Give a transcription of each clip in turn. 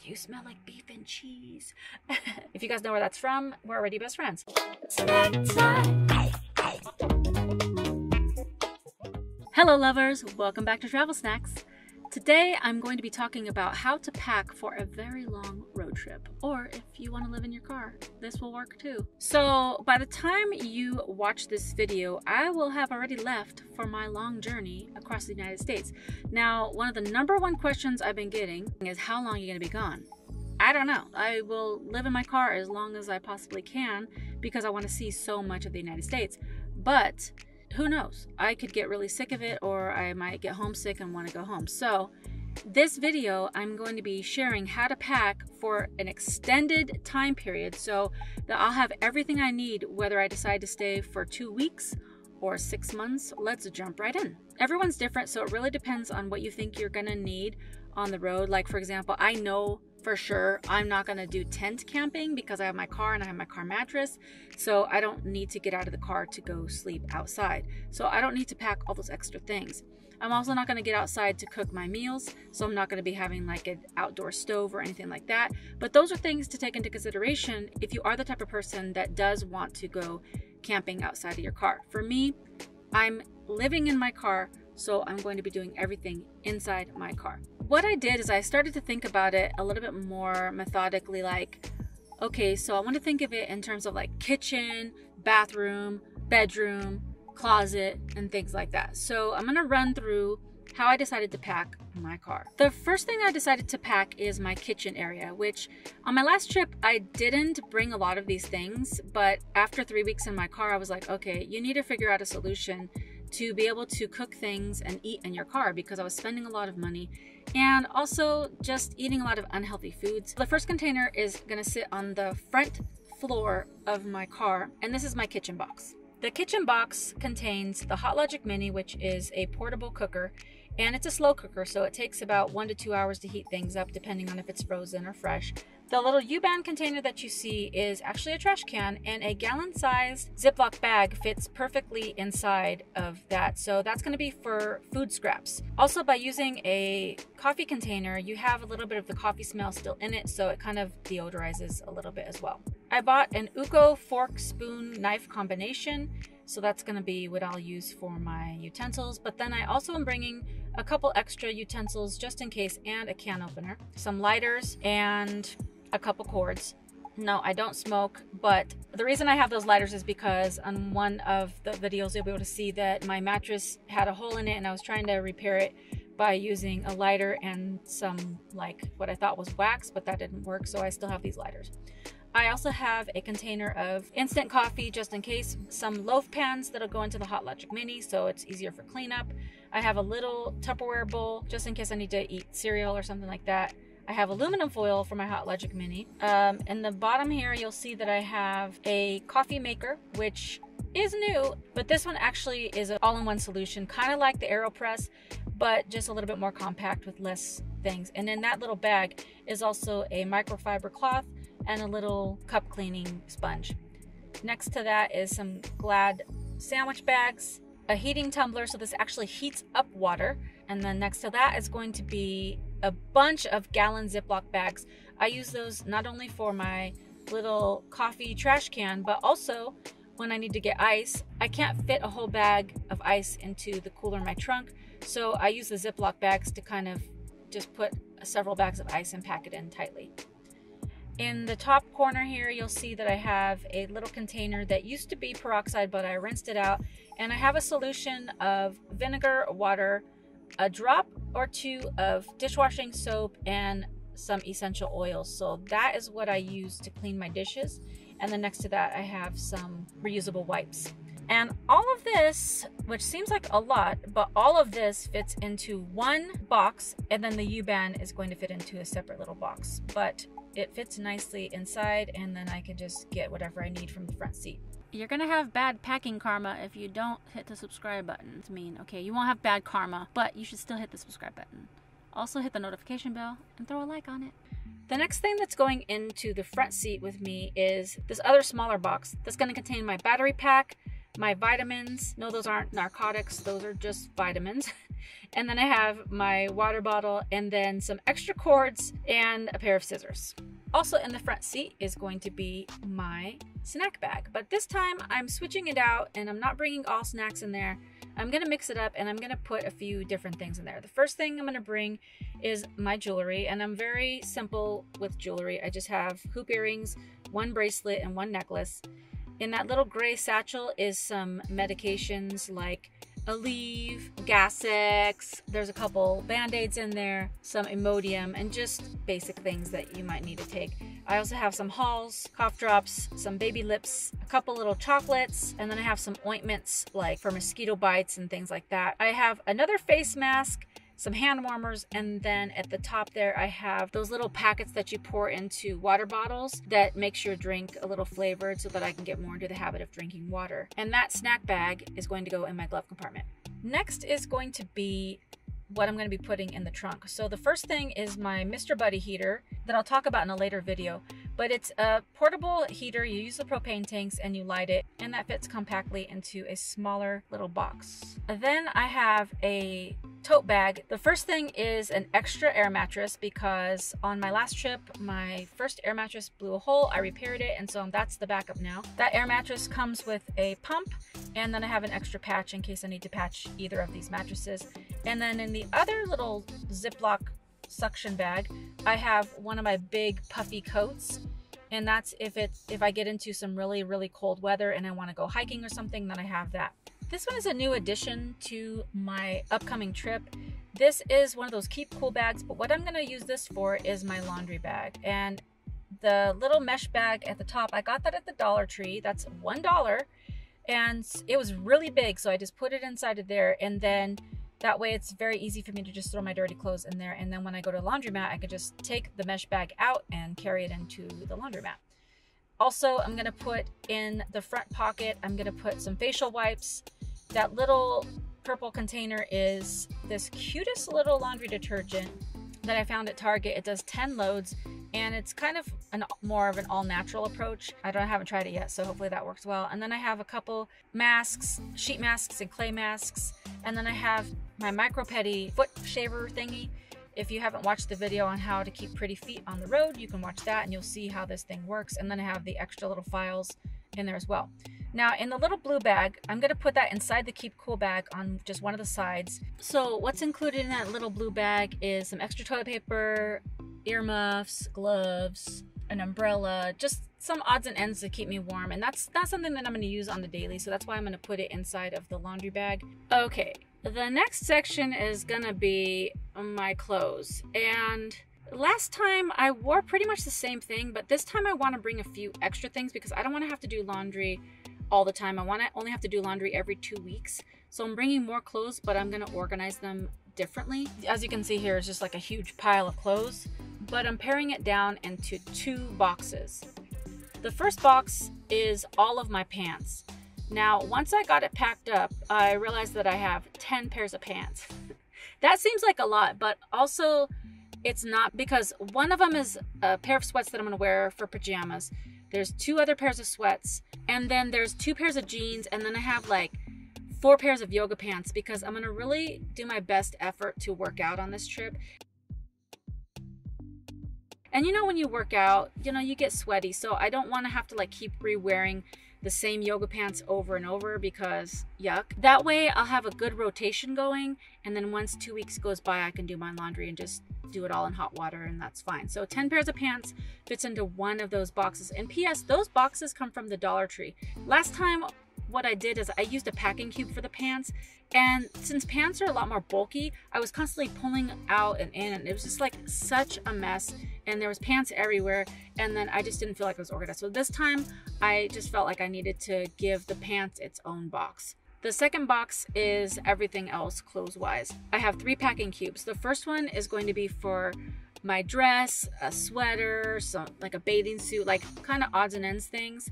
You smell like beef and cheese. If you guys know where that's from, we're already best friends. Hello lovers, welcome back to Travel Snacks. Today I'm going to be talking about how to pack for a very long road trip, or if you want to live in your car, this will work too. So by the time you watch this video, I will have already left for my long journey across the United States. Now, one of the #1 questions I've been getting is how long are you going to be gone? I don't know. I will live in my car as long as I possibly can because I want to see so much of the United States, but who knows? I could get really sick of it, or I might get homesick and want to go home. So this video, I'm going to be sharing how to pack for an extended time period so that I'll have everything I need, whether I decide to stay for 2 weeks or 6 months. Let's jump right in. Everyone's different, so it really depends on what you think you're going to need on the road. Like, for example, I know for sure I'm not going to do tent camping because I have my car and I have my car mattress, so I don't need to get out of the car to go sleep outside. So I don't need to pack all those extra things. I'm also not going to get outside to cook my meals, so I'm not going to be having like an outdoor stove or anything like that. But those are things to take into consideration if you are the type of person that does want to go camping outside of your car. For me, I'm living in my car, so I'm going to be doing everything inside my car. What I did is I started to think about it a little bit more methodically, like, okay, so I want to think of it in terms of like kitchen, bathroom, bedroom, closet, and things like that. So I'm going to run through how I decided to pack my car. The first thing I decided to pack is my kitchen area, which on my last trip, I didn't bring a lot of these things, but after 3 weeks in my car, I was like, okay, you need to figure out a solution to be able to cook things and eat in your car, because I was spending a lot of money and also just eating a lot of unhealthy foods. The first container is going to sit on the front floor of my car, and this is my kitchen box. The kitchen box contains the Hot Logic Mini, which is a portable cooker, and it's a slow cooker, so it takes about 1 to 2 hours to heat things up depending on if it's frozen or fresh. The little U-band container that you see is actually a trash can, and a gallon-sized Ziploc bag fits perfectly inside of that. So that's going to be for food scraps. Also, by using a coffee container, you have a little bit of the coffee smell still in it, so it kind of deodorizes a little bit as well. I bought an Uko fork, spoon, knife combination, so that's going to be what I'll use for my utensils. But then I also am bringing a couple extra utensils just in case, and a can opener, some lighters, and a couple cords. No, I don't smoke, but the reason I have those lighters is because on one of the videos you'll be able to see that my mattress had a hole in it, and I was trying to repair it by using a lighter and some, like, what I thought was wax, but that didn't work, so I still have these lighters. I also have a container of instant coffee just in case, some loaf pans that'll go into the Hot Logic Mini so it's easier for cleanup. I have a little Tupperware bowl just in case I need to eat cereal or something like that. I have aluminum foil for my Hot Logic Mini. In the bottom here, you'll see that I have a coffee maker, which is new, but this one actually is an all-in-one solution, kind of like the AeroPress, but just a little bit more compact with less things. And in that little bag is also a microfiber cloth and a little cup cleaning sponge. Next to that is some Glad sandwich bags, a heating tumbler, so this actually heats up water. And then next to that is going to be a bunch of gallon Ziploc bags. I use those not only for my little coffee trash can, but also when I need to get ice. I can't fit a whole bag of ice into the cooler in my trunk, so I use the Ziploc bags to kind of just put several bags of ice and pack it in tightly. In the top corner here, you'll see that I have a little container that used to be peroxide, but I rinsed it out, and I have a solution of vinegar, water, a drop or two of dishwashing soap, and some essential oils. So that is what I use to clean my dishes. And then next to that, I have some reusable wipes. And all of this, which seems like a lot, but all of this fits into one box, and then the U-band is going to fit into a separate little box. But it fits nicely inside, and then I can just get whatever I need from the front seat. You're gonna have bad packing karma if you don't hit the subscribe button. It's mean, okay, you won't have bad karma, but you should still hit the subscribe button. Also hit the notification bell and throw a like on it. The next thing that's going into the front seat with me is this other smaller box that's gonna contain my battery pack, my vitamins. No, those aren't narcotics, those are just vitamins. And then I have my water bottle and then some extra cords and a pair of scissors. Also in the front seat is going to be my snack bag, but this time I'm switching it out and I'm not bringing all snacks in there. I'm gonna mix it up and I'm gonna put a few different things in there. The first thing I'm gonna bring is my jewelry, and I'm very simple with jewelry. I just have hoop earrings, one bracelet, and one necklace. In that little gray satchel is some medications like Aleve, Gas-X, there's a couple Band-Aids in there, some Imodium, and just basic things that you might need to take. I also have some Halls, cough drops, some baby lips, a couple little chocolates, and then I have some ointments like for mosquito bites and things like that. I have another face mask, some hand warmers, and then at the top there I have those little packets that you pour into water bottles that makes your drink a little flavored so that I can get more into the habit of drinking water. And that snack bag is going to go in my glove compartment. Next is going to be what I'm going to be putting in the trunk. So the first thing is my Mr. Buddy heater that I'll talk about in a later video, but it's a portable heater. You use the propane tanks and you light it, and that fits compactly into a smaller little box. Then I have a tote bag. The first thing is an extra air mattress because on my last trip, my first air mattress blew a hole. I repaired it, and so that's the backup now. That air mattress comes with a pump, and then I have an extra patch in case I need to patch either of these mattresses. And then in the other little Ziploc suction bag, I have one of my big puffy coats, and that's if I get into some really cold weather and I want to go hiking or something, then I have that. This one is a new addition to my upcoming trip. This is one of those keep cool bags, but what I'm going to use this for is my laundry bag. And the little mesh bag at the top, I got that at the Dollar Tree. That's $1, and it was really big, so I just put it inside of there, and then that way it's very easy for me to just throw my dirty clothes in there, and then when I go to the laundromat, I can just take the mesh bag out and carry it into the laundromat. Also, I'm going to put in the front pocket, I'm going to put some facial wipes. That little purple container is this cutest little laundry detergent that I found at Target. It does 10 loads, and it's kind of more of an all-natural approach. I haven't tried it yet, so hopefully that works well. And then I have a couple masks, sheet masks and clay masks, and then I have my Micro Pedi foot shaver thingy. If you haven't watched the video on how to keep pretty feet on the road, you can watch that and you'll see how this thing works. And then I have the extra little files in there as well. Now in the little blue bag, I'm going to put that inside the keep cool bag on just one of the sides. So what's included in that little blue bag is some extra toilet paper, earmuffs, gloves, an umbrella, just some odds and ends to keep me warm. And that's not something that I'm going to use on the daily, so that's why I'm going to put it inside of the laundry bag. Okay, the next section is going to be my clothes. And last time I wore pretty much the same thing, but this time I want to bring a few extra things because I don't want to have to do laundry all the time. I want to only have to do laundry every 2 weeks. So I'm bringing more clothes, but I'm going to organize them differently. As you can see here, it's just like a huge pile of clothes, but I'm paring it down into 2 boxes. The first box is all of my pants. Now, once I got it packed up, I realized that I have 10 pairs of pants. That seems like a lot, but also it's not, because one of them is a pair of sweats that I'm going to wear for pajamas. There's 2 other pairs of sweats, and then there's 2 pairs of jeans, and then I have like 4 pairs of yoga pants because I'm going to really do my best effort to work out on this trip. And you know, when you work out, you know, you get sweaty, so I don't want to have to like keep re-wearing the same yoga pants over and over because yuck. That way I'll have a good rotation going, and then once 2 weeks goes by, I can do my laundry and just do it all in hot water, and that's fine. So 10 pairs of pants fits into one of those boxes. And P.S., those boxes come from the Dollar Tree. Last time what I did is I used a packing cube for the pants, and since pants are a lot more bulky, I was constantly pulling out and in, and it was just like such a mess, and there was pants everywhere, and then I just didn't feel like it was organized. So this time I just felt like I needed to give the pants its own box. The second box is everything else clothes-wise. I have 3 packing cubes. The first one is going to be for my dress, a sweater, some like a bathing suit, like kind of odds and ends things.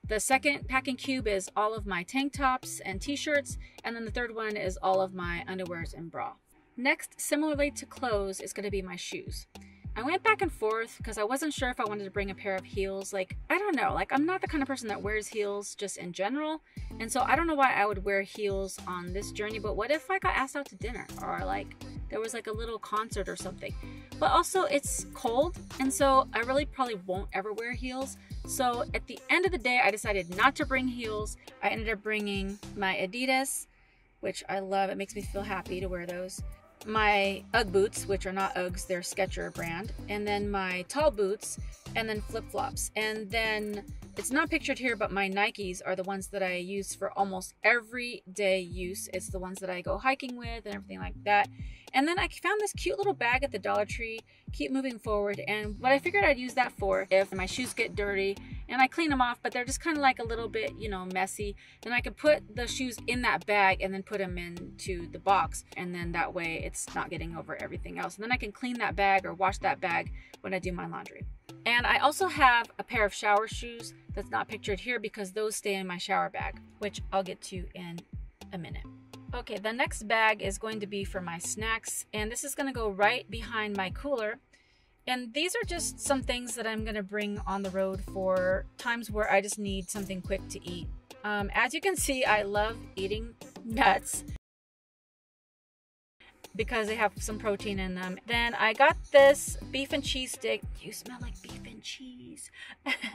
The second packing cube is all of my tank tops and t-shirts, and then the third one is all of my underwears and bra. Next, similarly to clothes, is going to be my shoes. I went back and forth because I wasn't sure if I wanted to bring a pair of heels. Like, I don't know, like I'm not the kind of person that wears heels just in general. And so I don't know why I would wear heels on this journey, but what if I got asked out to dinner or like there was like a little concert or something? But also it's cold, and so I really probably won't ever wear heels. So at the end of the day, I decided not to bring heels. I ended up bringing my Adidas, which I love. It makes me feel happy to wear those. My Ugg boots, which are not Uggs, they're Skechers brand. And then my tall boots, and then flip-flops. And then it's not pictured here, but my Nikes are the ones that I use for almost everyday use. It's the ones that I go hiking with and everything like that. And then I found this cute little bag at the Dollar Tree. Keep moving forward. And what I figured I'd use that for if my shoes get dirty and I clean them off, but they're just kind of like a little bit, you know, messy, then I could put the shoes in that bag and then put them into the box. And then that way it's not getting over everything else. And then I can clean that bag or wash that bag when I do my laundry. And I also have a pair of shower shoes that's not pictured here because those stay in my shower bag, which I'll get to in a minute. Okay, the next bag is going to be for my snacks, and this is going to go right behind my cooler. And these are just some things that I'm going to bring on the road for times where I just need something quick to eat. As you can see, I love eating nuts because they have some protein in them. Then I got this beef and cheese stick. You smell like beef and cheese.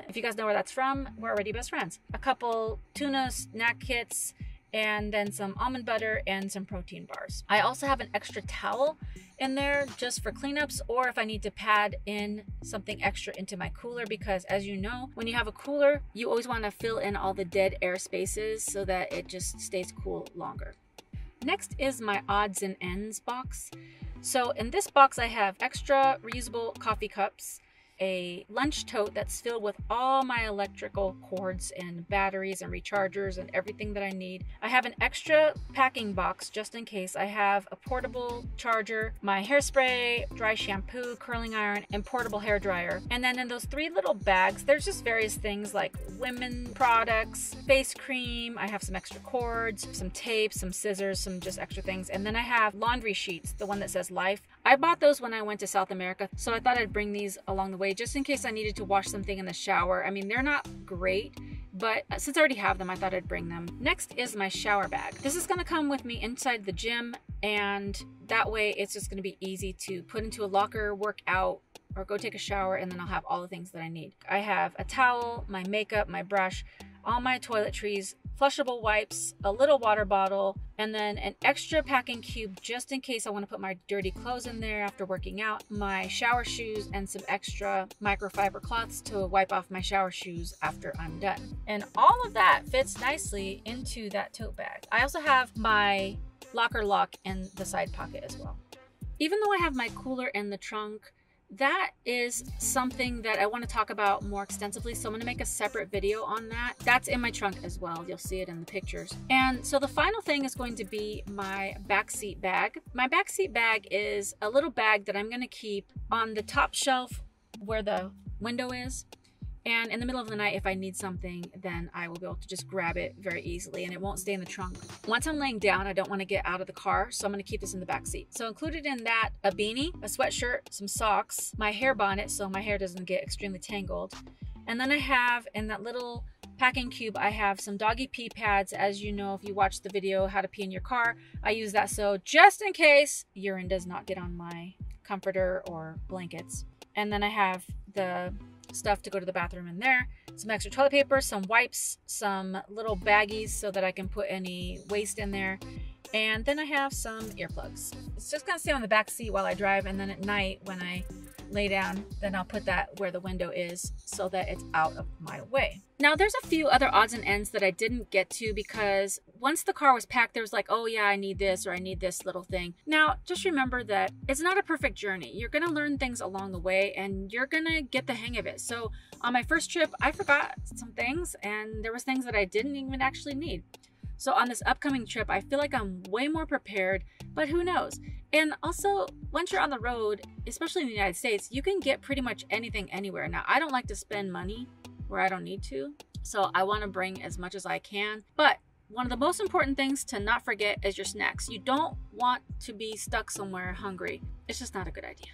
If you guys know where that's from, we're already best friends. A couple tuna snack kits, and then some almond butter and some protein bars. I also have an extra towel in there just for cleanups, or if I need to pad in something extra into my cooler, because as you know, when you have a cooler, you always want to fill in all the dead air spaces so that it just stays cool longer. Next is my odds and ends box. So in this box I have extra reusable coffee cups, a lunch tote that's filled with all my electrical cords and batteries and rechargers and everything that I need. I have an extra packing box just in case. I have a portable charger, my hairspray, dry shampoo, curling iron, and portable hair dryer. And then in those 3 little bags, there's just various things like women products, face cream, I have some extra cords, some tape, some scissors, some just extra things. And then I have laundry sheets, the one that says Life. I bought those when I went to South America, so I thought I'd bring these along the way just in case I needed to wash something in the shower. I mean, they're not great, but since I already have them, I thought I'd bring them. Next is my shower bag. This is gonna come with me inside the gym, and that way it's just gonna be easy to put into a locker, work out, or go take a shower, and then I'll have all the things that I need. I have a towel, my makeup, my brush, all my toiletries, flushable wipes, a little water bottle, and then an extra packing cube just in case I want to put my dirty clothes in there after working out, my shower shoes, and some extra microfiber cloths to wipe off my shower shoes after I'm done. And all of that fits nicely into that tote bag. I also have my locker lock in the side pocket as well. Even though I have my cooler in the trunk, that is something that I want to talk about more extensively, so I'm going to make a separate video on that. That's in my trunk as well. You'll see it in the pictures. And so the final thing is going to be my backseat bag. My backseat bag is a little bag that I'm going to keep on the top shelf where the window is. And in the middle of the night, if I need something, then I will be able to just grab it very easily and it won't stay in the trunk. Once I'm laying down, I don't want to get out of the car, so I'm going to keep this in the back seat. So included in that, a beanie, a sweatshirt, some socks, my hair bonnet so my hair doesn't get extremely tangled. And then I have, in that little packing cube, I have some doggy pee pads. As you know, if you watched the video, how to pee in your car, I use that so just in case urine does not get on my comforter or blankets. And then I have the stuff to go to the bathroom in there, some extra toilet paper, some wipes, some little baggies so that I can put any waste in there, and then I have some earplugs. It's just gonna stay on the back seat while I drive, and then at night when I lay down, then I'll put that where the window is so that it's out of my way. Now there's a few other odds and ends that I didn't get to because once the car was packed, there was like, oh yeah, I need this or I need this little thing. Now just remember that it's not a perfect journey. You're gonna learn things along the way and you're gonna get the hang of it. So on my first trip, I forgot some things and there was things that I didn't even actually need. So on this upcoming trip, I feel like I'm way more prepared, but who knows? And also, once you're on the road, especially in the United States, you can get pretty much anything anywhere. Now, I don't like to spend money where I don't need to, so I want to bring as much as I can. But one of the most important things to not forget is your snacks. You don't want to be stuck somewhere hungry. It's just not a good idea.